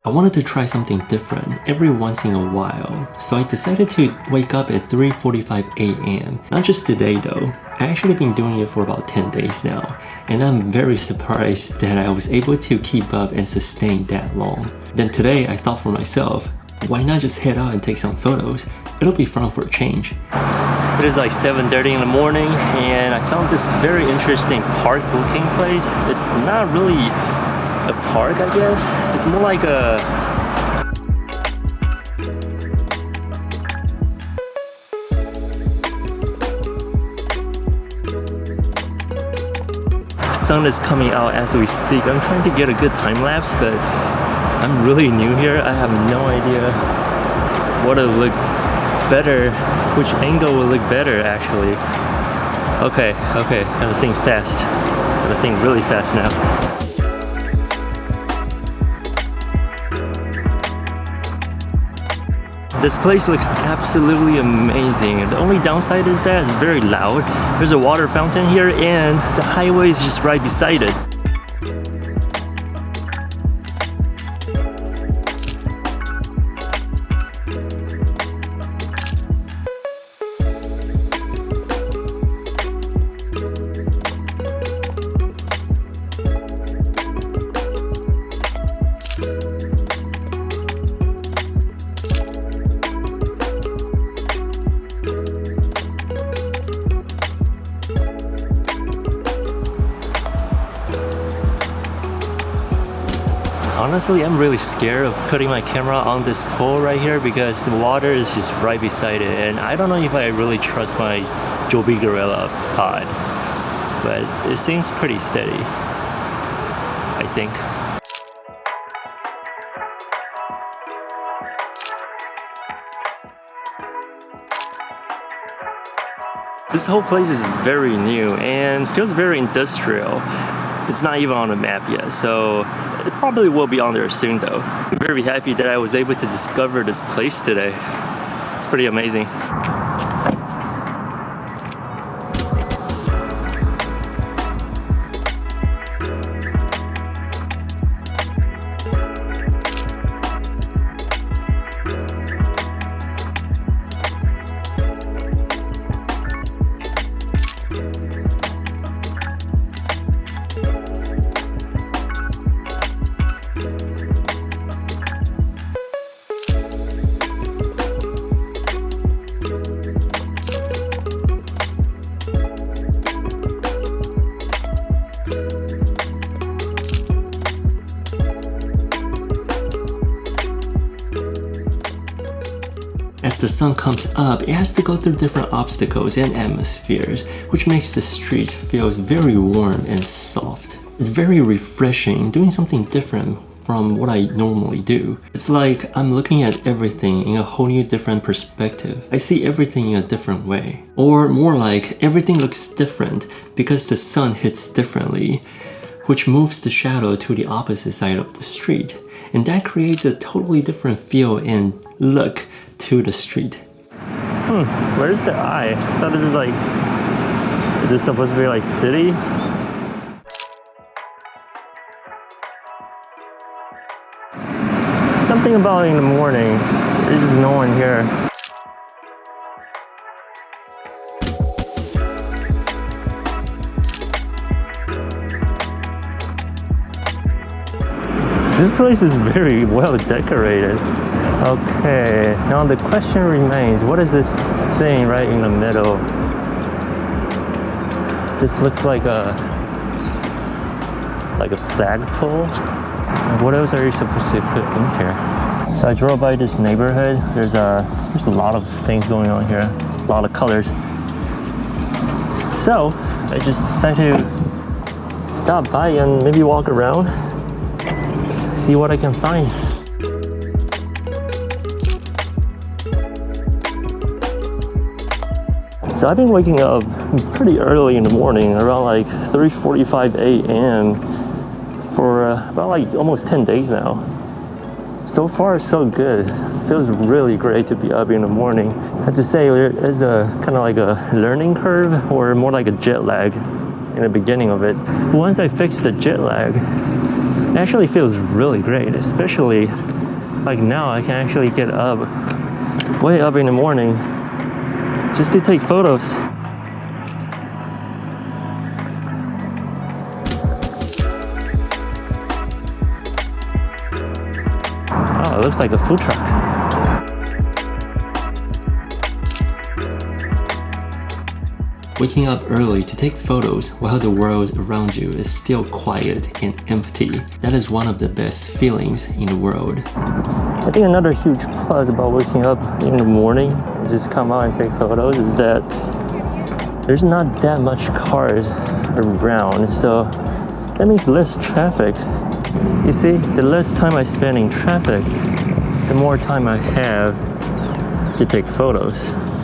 I wanted to try something different every once in a while, so I decided to wake up at 3:45 a.m. Not just today though, I actually been doing it for about 10 days now, and I'm very surprised that I was able to keep up and sustain that long. Then today I thought for myself, why not just head out and take some photos? It'll be fun for a change. It is like 7:30 in the morning and I found this very interesting park looking place. It's not really a park, I guess. It's more like a sun is coming out as we speak. I'm trying to get a good time lapse, but I'm really new here. I have no idea what will look better, which angle will look better actually. Okay, gotta think fast. Gotta think really fast now. This place looks absolutely amazing. The only downside is that it's very loud. There's a water fountain here and the highway is just right beside it. Honestly, I'm really scared of putting my camera on this pole right here because the water is just right beside it, and I don't know if I really trust my Joby Gorilla pod, but it seems pretty steady, I think. This whole place is very new and feels very industrial. It's not even on the map yet, so it probably will be on there soon though. I'm very happy that I was able to discover this place today. It's pretty amazing. As the sun comes up, it has to go through different obstacles and atmospheres, which makes the streets feel very warm and soft. It's very refreshing, doing something different from what I normally do. It's like I'm looking at everything in a whole new different perspective. I see everything in a different way. Or more like everything looks different because the sun hits differently, which moves the shadow to the opposite side of the street. And that creates a totally different feel and look to the street. Where's the eye? I thought this is like, is this supposed to be like city? Something about in the morning, there's just no one here. This place is very well decorated. Okay, now the question remains, what is this thing right in the middle? This looks like a flagpole. What else are you supposed to put in here? So I drove by this neighborhood. There's a lot of things going on here, a lot of colors. So I just decided to stop by and maybe walk around, see what I can find. So I've been waking up pretty early in the morning, around like 3:45 a.m. for about like almost 10 days now. So far, so good. It feels really great to be up in the morning. I have to say, there is a kind of like a learning curve, or more like a jet lag in the beginning of it. Once I fix the jet lag, It actually feels really great, especially like now I can actually get up way up in the morning just to take photos. Oh, it looks like a food truck. Waking up early to take photos while the world around you is still quiet and empty. That is one of the best feelings in the world. I think another huge plus about waking up in the morning and just come out and take photos is that there's not that much cars around, so that means less traffic. You see, the less time I spend in traffic, the more time I have to take photos.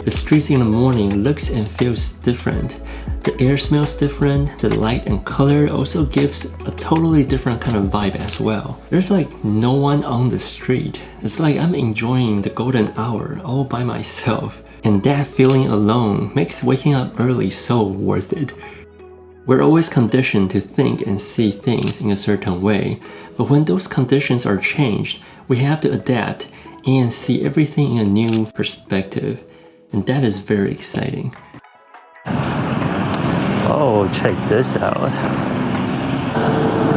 The streets in the morning looks and feels different. The air smells different, the light and color also gives a totally different kind of vibe as well. There's like no one on the street. It's like I'm enjoying the golden hour all by myself. And that feeling alone makes waking up early so worth it. We're always conditioned to think and see things in a certain way, but when those conditions are changed, we have to adapt and see everything in a new perspective. And that is very exciting. Oh, check this out.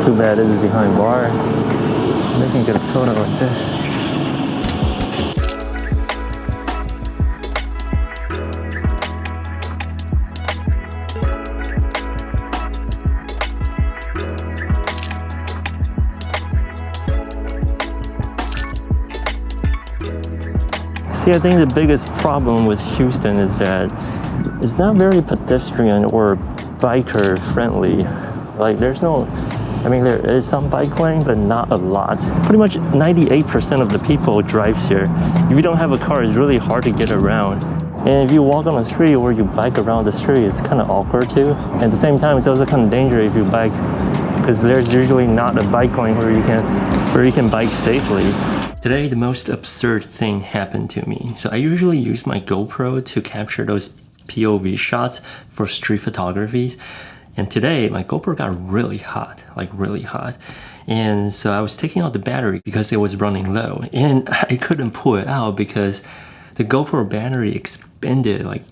Too bad this is behind bar. They can get a photo like this. See, I think the biggest problem with Houston is that it's not very pedestrian or biker friendly. Like there's no, I mean there is some bike lane, but not a lot. Pretty much 98% of the people drives here. If you don't have a car, it's really hard to get around. And if you walk on the street or you bike around the street, it's kind of awkward too. At the same time, it's also kind of dangerous if you bike, because there's usually not a bike lane where you can bike safely. Today, the most absurd thing happened to me. So I usually use my GoPro to capture those POV shots for street photography. And today, my GoPro got really hot, like really hot. And so I was taking out the battery because it was running low. And I couldn't pull it out because the GoPro battery expanded, like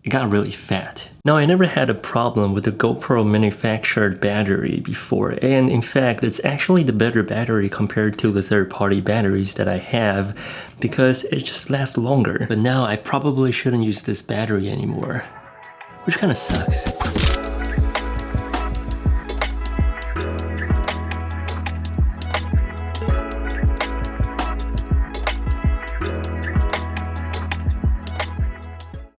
it got really fat. Now, I never had a problem with the GoPro manufactured battery before, and in fact, it's actually the better battery compared to the third-party batteries that I have because it just lasts longer. But now I probably shouldn't use this battery anymore, which kind of sucks.